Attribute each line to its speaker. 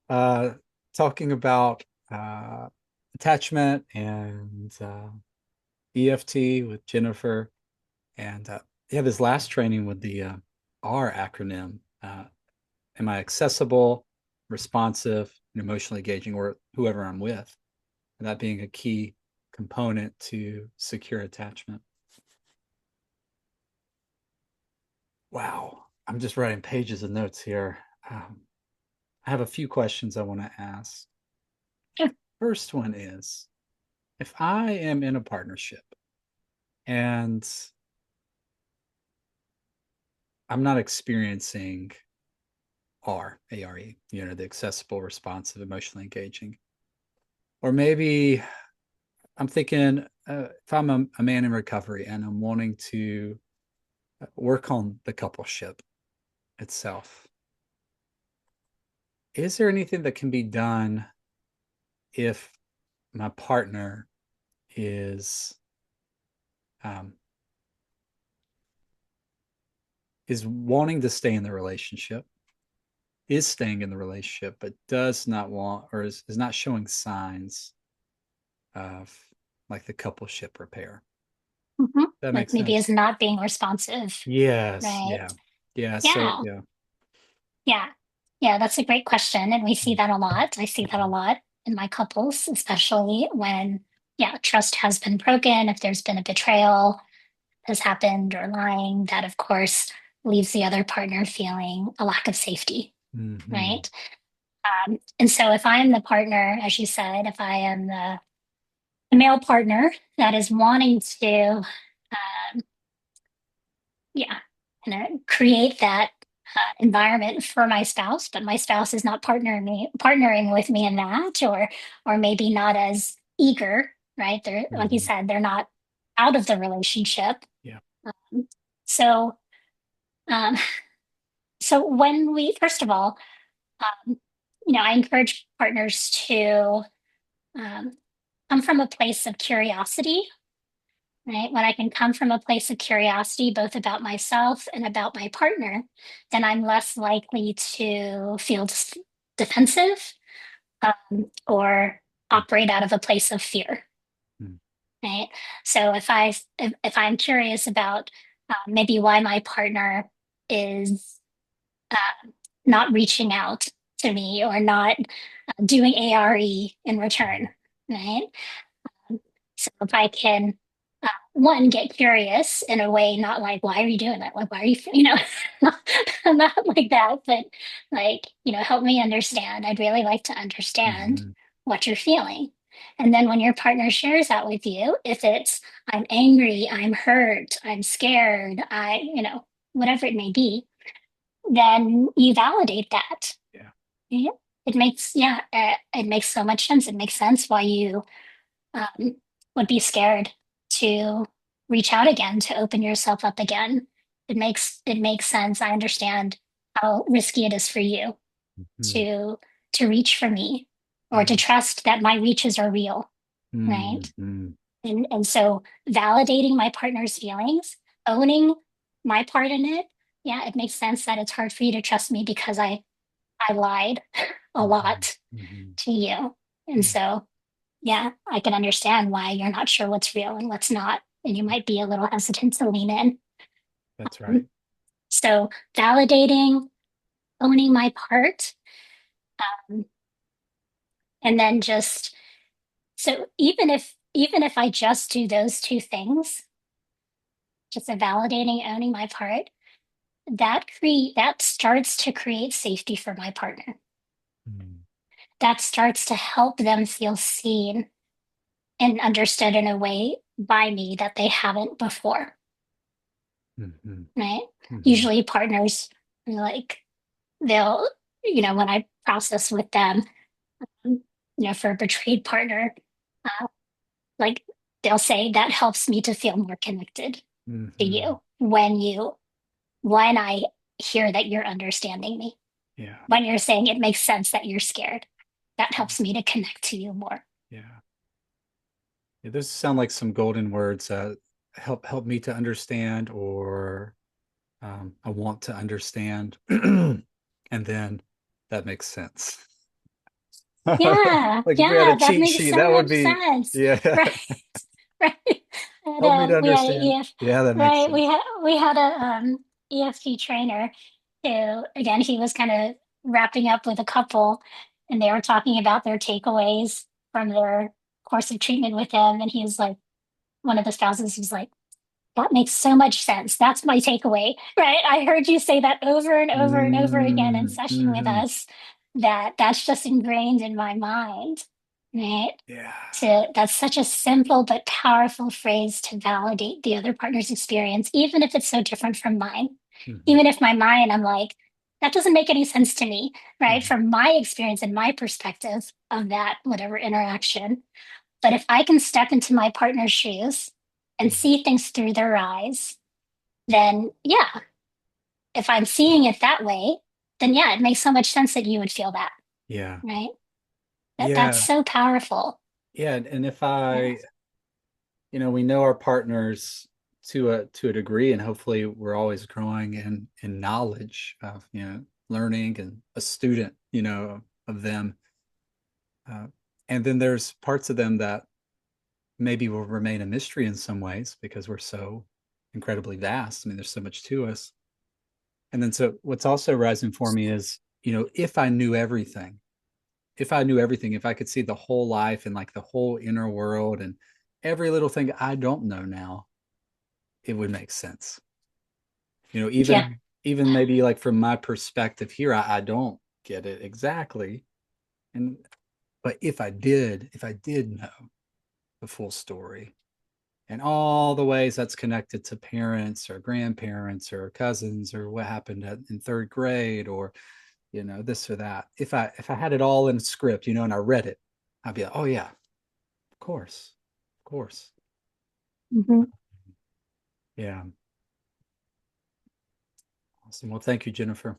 Speaker 1: talking about attachment and EFT with Jennifer. And yeah, this last training with the R acronym. Am I accessible, responsive, and emotionally engaging, or whoever I'm with? And that being a key component to secure attachment. Wow. I'm just writing pages of notes here. I have a few questions I want to ask.
Speaker 2: Sure.
Speaker 1: First one is, if I am in a partnership and I'm not experiencing ARE, the accessible, responsive, emotionally engaging, or maybe I'm thinking if I'm a man in recovery and I'm wanting to work on the coupleship itself, is there anything that can be done if my partner is um, is wanting to stay in the relationship, is staying in the relationship, but does not want or is not showing signs of like the coupleship repair? That
Speaker 2: Like
Speaker 1: makes
Speaker 2: maybe
Speaker 1: sense.
Speaker 2: is not being responsive,
Speaker 1: Yes,
Speaker 2: right?
Speaker 1: yeah. Yeah, so
Speaker 2: Yeah,
Speaker 1: yeah.
Speaker 2: yeah, yeah. That's a great question, and we see that a lot. I see that a lot in my couples, especially when, yeah, trust has been broken. If there's been a betrayal has happened or lying, that of course leaves the other partner feeling a lack of safety,
Speaker 1: Mm-hmm.
Speaker 2: right? And so if I'm the partner, as you said, if I am the male partner that is wanting to, yeah, create that environment for my spouse, but my spouse is not partnering with me in that, or maybe not as eager, right? They're like you
Speaker 1: Mm-hmm.
Speaker 2: said, they're not out of the relationship.
Speaker 1: Yeah.
Speaker 2: Um, so, um, so when we first of all, um, I encourage partners to um, come from a place of curiosity, right? When I can come from a place of curiosity, both about myself and about my partner, then I'm less likely to feel defensive, or operate out of a place of fear,
Speaker 1: Mm-hmm.
Speaker 2: right? So if I'm curious about maybe why my partner is uh, not reaching out to me or not doing ARE in return, right? So if I can, one, get curious in a way, not like, why are you doing that? Like, why are you, not, not like that, but like, help me understand. I'd really like to understand
Speaker 1: Mm-hmm.
Speaker 2: what you're feeling. And then when your partner shares that with you, if it's, I'm angry, I'm hurt, I'm scared, whatever it may be, then you validate that.
Speaker 1: Yeah.
Speaker 2: Yeah. It makes so much sense. It makes sense why you um, would be scared to reach out again, to open yourself up again. It makes sense. I understand how risky it is for you
Speaker 1: Mm-hmm.
Speaker 2: to reach for me or to
Speaker 1: Yeah.
Speaker 2: trust that my reaches are real, right?
Speaker 1: Mm-hmm.
Speaker 2: And so validating my partner's feelings, owning my part in it, yeah, it makes sense that it's hard for you to trust me because I lied a lot
Speaker 1: Mm-hmm. Mm-hmm.
Speaker 2: to you. And
Speaker 1: Yeah,
Speaker 2: so yeah, I can understand why you're not sure what's real and what's not, and you might be a little hesitant to lean in.
Speaker 1: that's right.
Speaker 2: Um, So, validating, owning my part, um, and then just so even if I just do those two things, just a validating, owning my part, that starts to create safety for my partner.
Speaker 1: Mm-hmm.
Speaker 2: That starts to help them feel seen and understood in a way by me that they haven't before,
Speaker 1: Mm-hmm.
Speaker 2: right?
Speaker 1: Mm-hmm.
Speaker 2: Usually partners like they'll, when I process with them, for a betrayed partner, uh, like they'll say that helps me to feel more connected to
Speaker 1: Mm-hmm.
Speaker 2: you when I hear that you're understanding me,
Speaker 1: Yeah.
Speaker 2: when you're saying it makes sense that you're scared. That helps me to connect to you more.
Speaker 1: Yeah. Yeah, those sound like some golden words. Help me to understand, or I want to understand, and then that makes sense.
Speaker 2: Yeah,
Speaker 1: Like if we had a
Speaker 2: yeah, that
Speaker 1: cheat
Speaker 2: makes
Speaker 1: sheet,
Speaker 2: so
Speaker 1: that would
Speaker 2: much
Speaker 1: be,
Speaker 2: sense.
Speaker 1: yeah.
Speaker 2: Right, right. And
Speaker 1: Help me to
Speaker 2: we had an
Speaker 1: understand. Yeah, that makes
Speaker 2: right,
Speaker 1: sense.
Speaker 2: we had a EFT trainer who again he was kind of wrapping up with a couple and they were talking about their takeaways from their course of treatment with him. And he was like, one of the spouses was like, that makes so much sense. That's my takeaway, right? I heard you say that over and over and over again in session with
Speaker 1: Mm-hmm.
Speaker 2: us, that that's just ingrained in my mind, right?
Speaker 1: Yeah.
Speaker 2: So that's such a simple but powerful phrase to validate the other partner's experience, even if it's so different from mine.
Speaker 1: Hmm.
Speaker 2: Even if my mind, I'm like, that doesn't make any sense to me, right?
Speaker 1: Hmm.
Speaker 2: From my experience and my perspective of that, whatever interaction. But if I can step into my partner's shoes and see things through their eyes, then yeah, if I'm seeing it that way, then yeah, it makes so much sense that you would feel that,
Speaker 1: Yeah.
Speaker 2: right? That's
Speaker 1: Yeah.
Speaker 2: so powerful.
Speaker 1: Yeah. And if
Speaker 2: Yeah.
Speaker 1: we know our partners to a degree, and hopefully we're always growing in knowledge of, learning and a student, of them. Uh, and then there's parts of them that maybe will remain a mystery in some ways because we're so incredibly vast. I mean, there's so much to us. And then so what's also rising for me is, if I knew everything, if I could see the whole life and like the whole inner world and every little thing I don't know now, it would make sense.
Speaker 2: Yeah.
Speaker 1: Even maybe like from my perspective here, I don't get it exactly. And but if I did know the full story and all the ways that's connected to parents or grandparents or cousins or what happened in third grade or this or that. If I had it all in a script, and I read it, I'd be like, oh yeah, of course, of course.
Speaker 2: Mhm.
Speaker 1: Yeah. Awesome. Well, thank you, Jennifer.